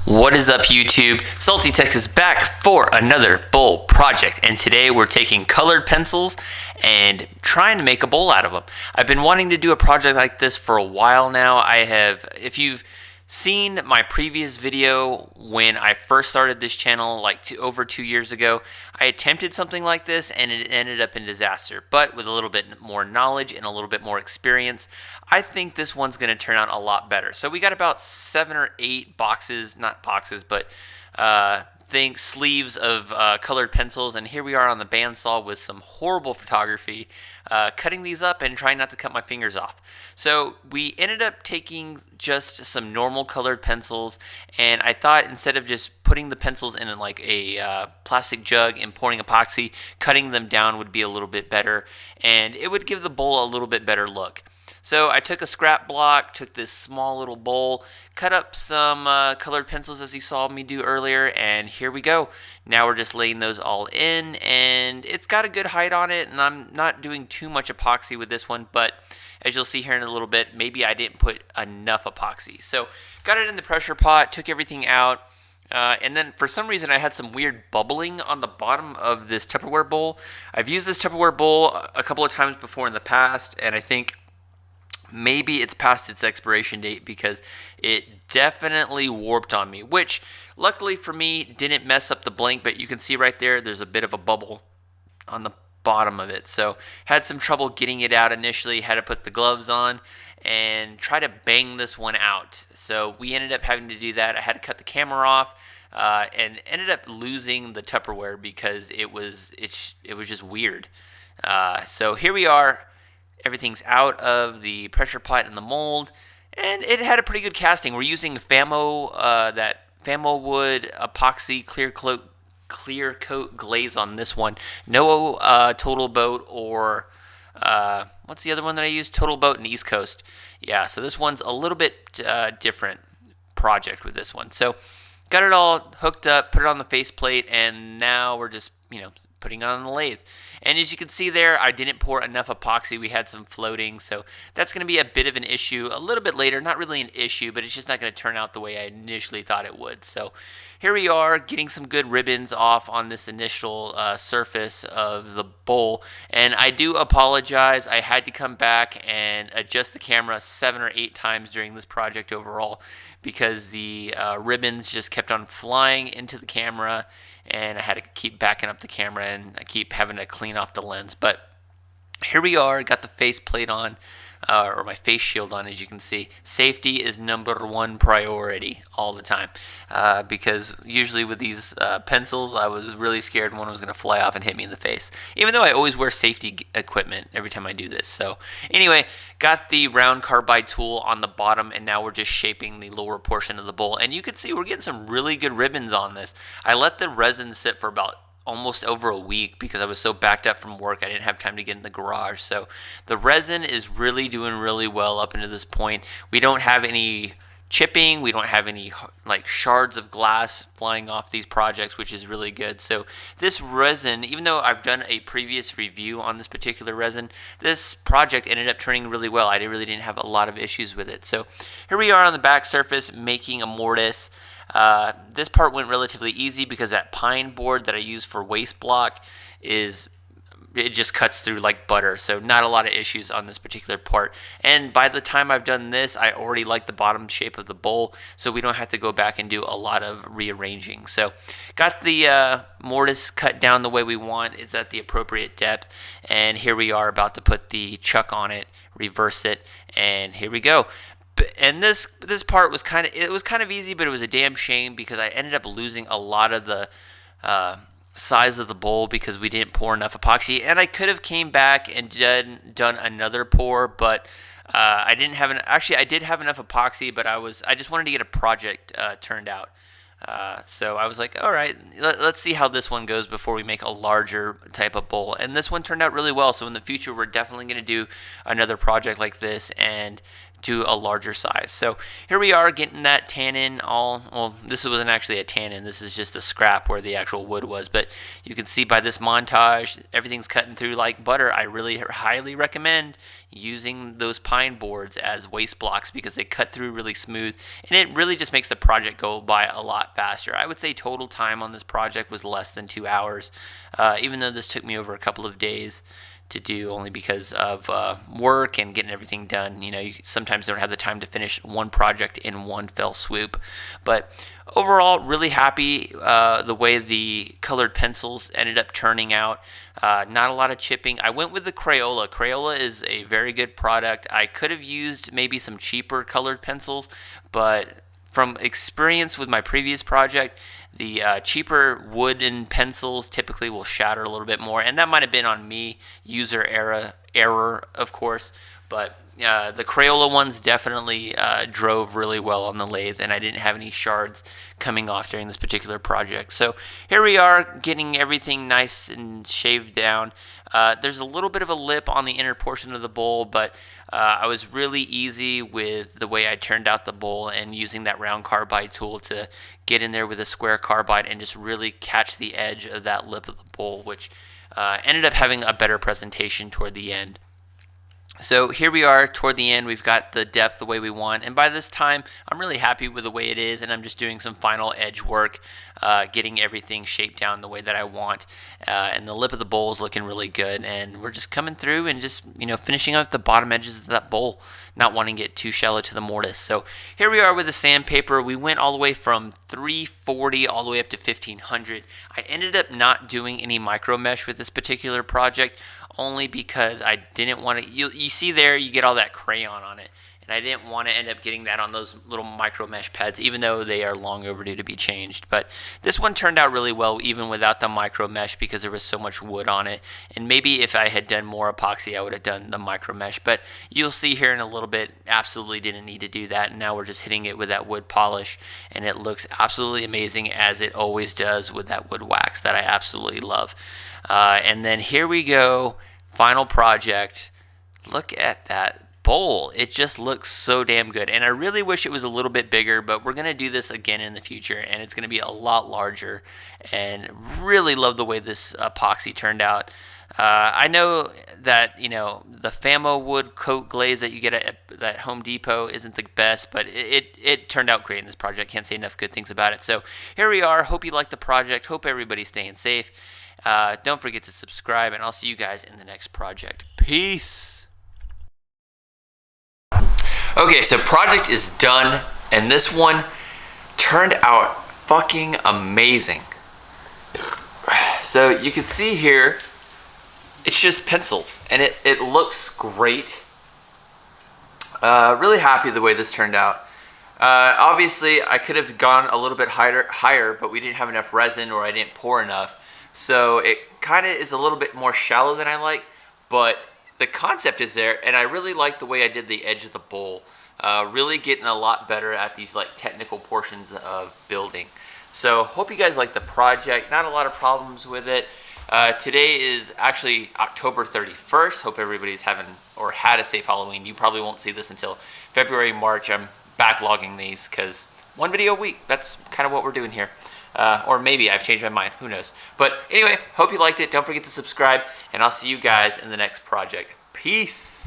What is up, YouTube? Salty Tex is back for another bowl project, and today we're taking colored pencils and trying to make a bowl out of them. I've been wanting to do a project like this for a while now. If you've seen my previous video when I first started this channel over 2 years ago, I attempted something like this and it ended up in disaster. But with a little bit more knowledge and a little bit more experience, I think this one's going to turn out a lot better. So we got about 7 or 8 boxes, not boxes, but sleeves of colored pencils, and here we are on the bandsaw with some horrible photography, cutting these up and trying not to cut my fingers off. So we ended up taking just some normal colored pencils, and I thought instead of just putting the pencils in like a plastic jug and pouring epoxy, cutting them down would be a little bit better, and it would give the bowl a little bit better look. So I took a scrap block, took this small little bowl, cut up some colored pencils as you saw me do earlier, and here we go. Now we're just laying those all in, and it's got a good height on it, and I'm not doing too much epoxy with this one, but as you'll see here in a little bit, maybe I didn't put enough epoxy. So got it in the pressure pot, took everything out, and then for some reason I had some weird bubbling on the bottom of this Tupperware bowl. I've used this Tupperware bowl a couple of times before in the past, and I think maybe it's past its expiration date because it definitely warped on me, which luckily for me didn't mess up the blank, but you can see right there's a bit of a bubble on the bottom of it. So had some trouble getting it out initially, had to put the gloves on and try to bang this one out. So we ended up having to do that. I had to cut the camera off and ended up losing the Tupperware because it was just weird. So here we are. Everything's out of the pressure pot and the mold, and it had a pretty good casting. We're using that Famo wood epoxy clear coat glaze on this one. No Total Boat or what's the other one that I used? Total Boat and East Coast. Yeah, so this one's a little bit different project with this one. So got it all hooked up, put it on the faceplate, and now we're just putting it on the lathe. And as you can see there, I didn't pour enough epoxy. We had some floating, so that's going to be a bit of an issue a little bit later. Not really an issue, but it's just not going to turn out the way I initially thought it would. So here we are getting some good ribbons off on this initial surface of the bowl. And I do apologize. I had to come back and adjust the camera 7 or 8 times during this project overall because the ribbons just kept on flying into the camera, and I had to keep backing up the camera and I keep having to clean off the lens. But here we are, got the face plate on, or my face shield on, as you can see. Safety is #1 priority all the time, because usually with these pencils, I was really scared one was going to fly off and hit me in the face, even though I always wear safety equipment every time I do this. So anyway, got the round carbide tool on the bottom, and now we're just shaping the lower portion of the bowl. And you can see we're getting some really good ribbons on this. I let the resin sit for about almost over a week because I was so backed up from work I didn't have time to get in the garage. So the resin is really doing really well up into this point. We don't have any chipping, we don't have any like shards of glass flying off these projects, which is really good. So this resin, even though I've done a previous review on this particular resin, this project ended up turning really well. I really didn't have a lot of issues with it. So here we are on the back surface making a mortise. This part went relatively easy because that pine board that I use for waste block it just cuts through like butter, so not a lot of issues on this particular part. And by the time I've done this, I already like the bottom shape of the bowl, so we don't have to go back and do a lot of rearranging. So got the mortise cut down the way we want. It's at the appropriate depth, and here we are about to put the chuck on it, reverse it, and here we go. And this part was kind of easy, but it was a damn shame because I ended up losing a lot of the size of the bowl because we didn't pour enough epoxy. And I could have came back and done another pour, but I didn't have I did have enough epoxy, but I just wanted to get a project turned out. So I was like, all right, let's see how this one goes before we make a larger type of bowl. And this one turned out really well. So in the future, we're definitely going to do another project like this and to a larger size. So here we are getting that tannin all, well, this wasn't actually a tannin, this is just a scrap where the actual wood was, but you can see by this montage, everything's cutting through like butter. I really highly recommend using those pine boards as waste blocks because they cut through really smooth, and it really just makes the project go by a lot faster. I would say total time on this project was less than 2 hours, even though this took me over a couple of days to do, only because of work and getting everything done. You know, you sometimes don't have the time to finish one project in one fell swoop. But overall, really happy the way the colored pencils ended up turning out. Not a lot of chipping. I went with the Crayola. Crayola is a very good product. I could have used maybe some cheaper colored pencils, but from experience with my previous project, the cheaper wooden pencils typically will shatter a little bit more, and that might have been on me, user error, of course, but the Crayola ones definitely drove really well on the lathe, and I didn't have any shards coming off during this particular project. So here we are getting everything nice and shaved down. There's a little bit of a lip on the inner portion of the bowl, but I was really easy with the way I turned out the bowl and using that round carbide tool to get in there with a square carbide and just really catch the edge of that lip of the bowl, which ended up having a better presentation toward the end. So here we are toward the end. We've got the depth the way we want, and by this time I'm really happy with the way it is, and I'm just doing some final edge work, getting everything shaped down the way that I want, and the lip of the bowl is looking really good, and we're just coming through and just, you know, finishing up the bottom edges of that bowl, not wanting to get too shallow to the mortise. So here we are with the sandpaper. We went all the way from 340 all the way up to 1500. I ended up not doing any micro mesh with this particular project, only because I didn't want to, you see there, you get all that crayon on it, and I didn't want to end up getting that on those little micro mesh pads, even though they are long overdue to be changed. But this one turned out really well even without the micro mesh because there was so much wood on it, and maybe if I had done more epoxy I would have done the micro mesh, but you'll see here in a little bit, absolutely didn't need to do that, and now we're just hitting it with that wood polish, and it looks absolutely amazing, as it always does with that wood wax that I absolutely love. And then here we go, final project. Look at that bowl. It just looks so damn good, and I really wish it was a little bit bigger, but we're gonna do this again in the future, and it's gonna be a lot larger, and really love the way this epoxy turned out. I know that, you know, the Famo wood coat glaze that you get at Home Depot isn't the best, but it turned out great in this project. Can't say enough good things about it. So here we are. Hope you liked the project. Hope everybody's staying safe. Don't forget to subscribe, and I'll see you guys in the next project. Peace. Okay, so project is done, and this one turned out fucking amazing. So you can see here, it's just pencils, and it looks great. Really happy the way this turned out. Obviously, I could have gone a little bit higher, but we didn't have enough resin, or I didn't pour enough. So it kind of is a little bit more shallow than I like, but the concept is there, and I really like the way I did the edge of the bowl. Really getting a lot better at these like technical portions of building. So hope you guys like the project. Not a lot of problems with it. Today is actually October 31st. Hope everybody's having or had a safe Halloween. You probably won't see this until February, March. I'm backlogging these because one video a week. That's kind of what we're doing here. Or maybe I've changed my mind. Who knows? But anyway, hope you liked it. Don't forget to subscribe, and I'll see you guys in the next project. Peace.